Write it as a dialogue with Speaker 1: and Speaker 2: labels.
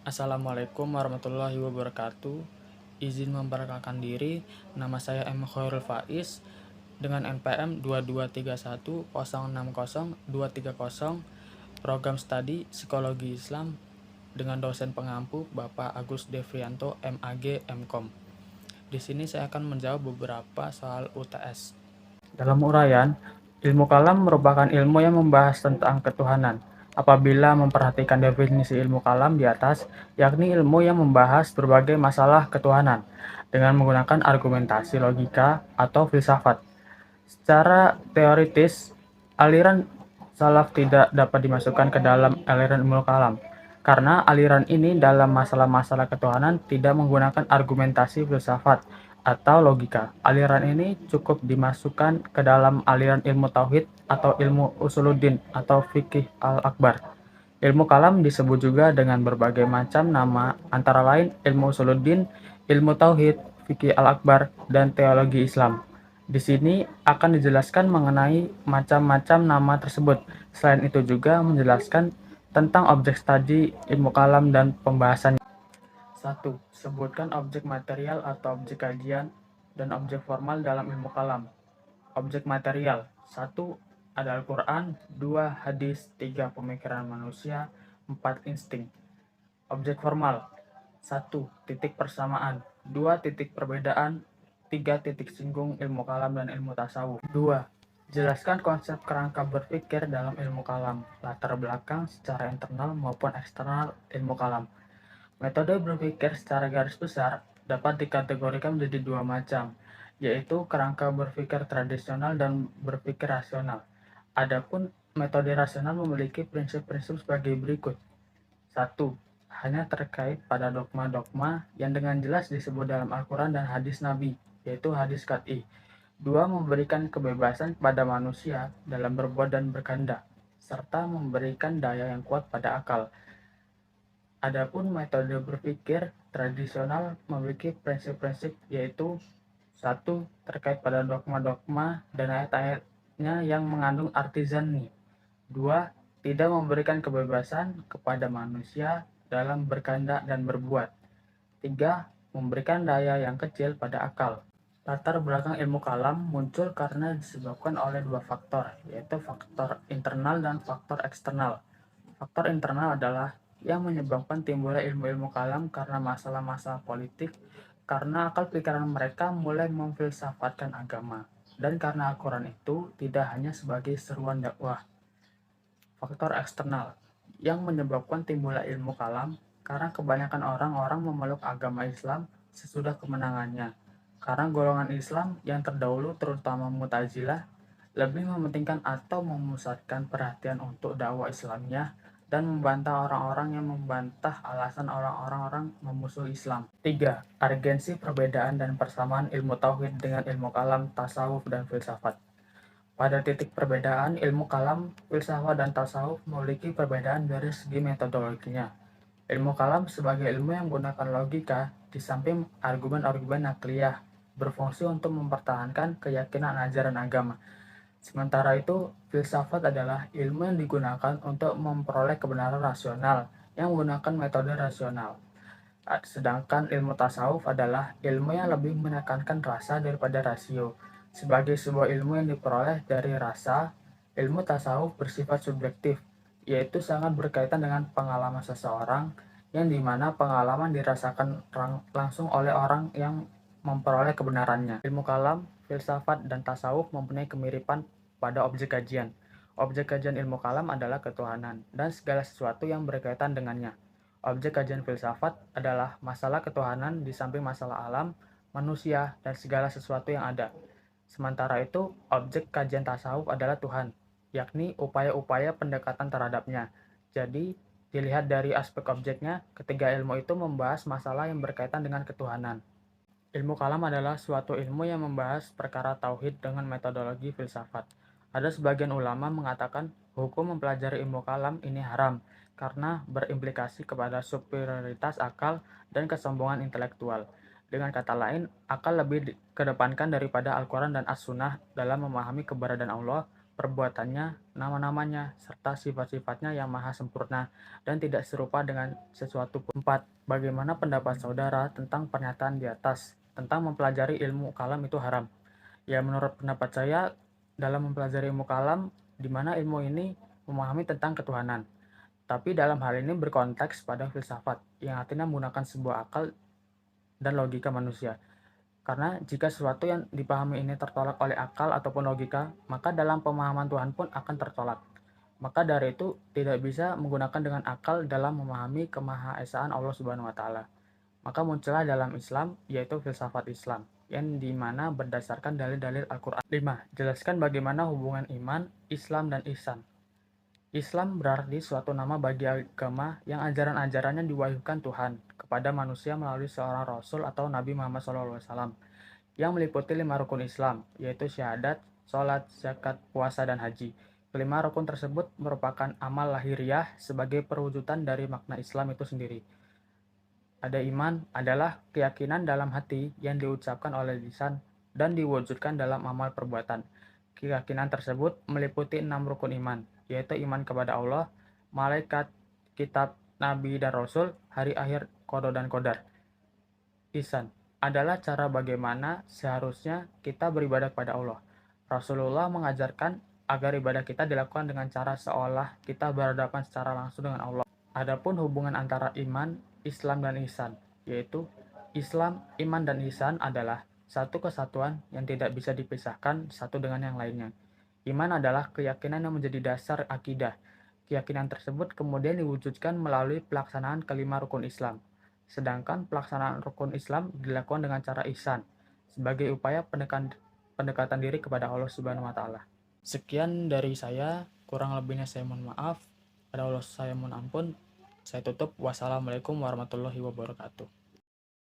Speaker 1: Assalamualaikum warahmatullahi wabarakatuh. Izin memperkenalkan diri, nama saya M. Khairul Faiz dengan NPM 2231060230, program studi Psikologi Islam dengan dosen pengampu Bapak Agus Devrianto MAG MKom. Di sini saya akan menjawab beberapa soal UTS. Dalam uraian, ilmu kalam merupakan ilmu yang membahas tentang ketuhanan. Apabila memperhatikan definisi ilmu kalam di atas, yakni ilmu yang membahas berbagai masalah ketuhanan dengan menggunakan argumentasi logika atau filsafat. Secara teoritis, aliran salaf tidak dapat dimasukkan ke dalam aliran ilmu kalam, karena aliran ini dalam masalah-masalah ketuhanan tidak menggunakan argumentasi filsafat atau logika. Aliran ini cukup dimasukkan ke dalam aliran ilmu tauhid atau ilmu usuluddin atau fikih al-akbar. Ilmu kalam disebut juga dengan berbagai macam nama, antara lain ilmu usuluddin, ilmu tauhid, fikih al-akbar, dan teologi Islam. Di sini akan dijelaskan mengenai macam-macam nama tersebut. Selain itu juga menjelaskan tentang objek studi ilmu kalam dan pembahasannya. 1. Sebutkan objek material atau objek kajian dan objek formal dalam ilmu kalam. Objek material. 1. Ada Al-Quran. 2. Hadis. 3. Pemikiran manusia. 4. Insting. Objek formal. 1. Titik persamaan. 2. Titik perbedaan. 3. Titik singgung ilmu kalam dan ilmu tasawuf. 2. Jelaskan konsep kerangka berpikir dalam ilmu kalam, latar belakang secara internal maupun eksternal ilmu kalam. Metode berpikir secara garis besar dapat dikategorikan menjadi dua macam, yaitu kerangka berpikir tradisional dan berpikir rasional. Adapun metode rasional memiliki prinsip-prinsip sebagai berikut. 1. Hanya terkait pada dogma-dogma yang dengan jelas disebut dalam Al-Quran dan hadis Nabi, yaitu hadis qat'i. 2. Memberikan kebebasan kepada manusia dalam berbuat dan berkehendak, serta memberikan daya yang kuat pada akal. Adapun metode berpikir tradisional memiliki prinsip-prinsip, yaitu 1. Terkait pada dogma-dogma dan ayat-ayatnya yang mengandung arti zanni. 2. Tidak memberikan kebebasan kepada manusia dalam berkehendak dan berbuat. 3. Memberikan daya yang kecil pada akal. Latar belakang ilmu kalam muncul karena disebabkan oleh dua faktor, yaitu faktor internal dan faktor eksternal. Faktor internal adalah yang menyebabkan timbulnya ilmu-ilmu kalam karena masalah-masalah politik, karena akal pikiran mereka mulai memfilsafatkan agama, dan karena Al-Quran itu tidak hanya sebagai seruan dakwah. Faktor eksternal yang menyebabkan timbulnya ilmu kalam karena kebanyakan orang-orang memeluk agama Islam sesudah kemenangannya. Karena golongan Islam yang terdahulu, terutama Mu'tazilah, lebih mementingkan atau memusatkan perhatian untuk dakwah Islamnya dan membantah orang-orang yang membantah alasan orang-orang memusuhi Islam. 3. Urgensi perbedaan dan persamaan ilmu tauhid dengan ilmu kalam, tasawuf, dan filsafat. Pada titik perbedaan, ilmu kalam, filsafat, dan tasawuf memiliki perbedaan dari segi metodologinya. Ilmu kalam sebagai ilmu yang menggunakan logika, di samping argumen-argumen nakliyah, berfungsi untuk mempertahankan keyakinan ajaran agama. Sementara itu, filsafat adalah ilmu yang digunakan untuk memperoleh kebenaran rasional yang menggunakan metode rasional. Sedangkan ilmu tasawuf adalah ilmu yang lebih menekankan rasa daripada rasio. Sebagai sebuah ilmu yang diperoleh dari rasa, ilmu tasawuf bersifat subjektif, yaitu sangat berkaitan dengan pengalaman seseorang yang dimana pengalaman dirasakan langsung oleh orang yang memperoleh kebenarannya. Ilmu kalam, filsafat, dan tasawuf mempunyai kemiripan pada objek kajian. Objek kajian ilmu kalam adalah ketuhanan dan segala sesuatu yang berkaitan dengannya. Objek kajian filsafat adalah masalah ketuhanan di samping masalah alam, manusia, dan segala sesuatu yang ada. Sementara itu, objek kajian tasawuf adalah Tuhan, yakni upaya-upaya pendekatan terhadapnya. Jadi, dilihat dari aspek objeknya, ketiga ilmu itu membahas masalah yang berkaitan dengan ketuhanan. Ilmu kalam adalah suatu ilmu yang membahas perkara tauhid dengan metodologi filsafat. Ada sebagian ulama mengatakan hukum mempelajari ilmu kalam ini haram karena berimplikasi kepada superioritas akal dan kesombongan intelektual. Dengan kata lain, akal lebih dikedepankan daripada Al-Quran dan As-Sunnah dalam memahami keberadaan Allah, perbuatannya, nama-namanya, serta sifat-sifatnya yang maha sempurna dan tidak serupa dengan sesuatu pun. 4. Bagaimana pendapat saudara tentang pernyataan di atas, tentang mempelajari ilmu kalam itu haram? Ya, menurut pendapat saya, dalam mempelajari ilmu kalam, di mana ilmu ini memahami tentang ketuhanan. Tapi dalam hal ini berkonteks pada filsafat, yang artinya menggunakan sebuah akal dan logika manusia. Karena jika sesuatu yang dipahami ini tertolak oleh akal ataupun logika, maka dalam pemahaman Tuhan pun akan tertolak. Maka dari itu tidak bisa menggunakan dengan akal dalam memahami kemahaesaan Allah Subhanahu wa taala. Maka muncullah dalam Islam yaitu filsafat Islam yang dimana berdasarkan dalil-dalil Al-Quran. 5. Jelaskan bagaimana hubungan iman, Islam, dan ihsan. Islam berarti suatu nama bagi agama yang ajaran-ajarannya diwahyukan Tuhan kepada manusia melalui seorang Rasul atau Nabi Muhammad SAW yang meliputi 5 rukun Islam, yaitu syahadat, sholat, zakat, puasa, dan haji. Kelima rukun tersebut merupakan amal lahiriah sebagai perwujudan dari makna Islam itu sendiri. Ada iman adalah keyakinan dalam hati yang diucapkan oleh lisan dan diwujudkan dalam amal perbuatan. Keyakinan tersebut meliputi 6 rukun iman, yaitu iman kepada Allah, malaikat, kitab, nabi, dan rasul, hari akhir, qada dan qadar. Ihsan adalah cara bagaimana seharusnya kita beribadah kepada Allah. Rasulullah mengajarkan agar ibadah kita dilakukan dengan cara seolah kita berhadapan secara langsung dengan Allah. Adapun hubungan antara iman, Islam, dan ihsan, yaitu Islam, iman, dan ihsan adalah satu kesatuan yang tidak bisa dipisahkan satu dengan yang lainnya. Iman adalah keyakinan yang menjadi dasar akidah. Keyakinan tersebut kemudian diwujudkan melalui pelaksanaan kelima rukun Islam. Sedangkan pelaksanaan rukun Islam dilakukan dengan cara ihsan, sebagai upaya pendekatan diri kepada Allah Subhanahu wa taala. Sekian dari saya, kurang lebihnya saya mohon maaf. Pada Allah saya mohon ampun. Saya tutup. Wassalamualaikum warahmatullahi wabarakatuh.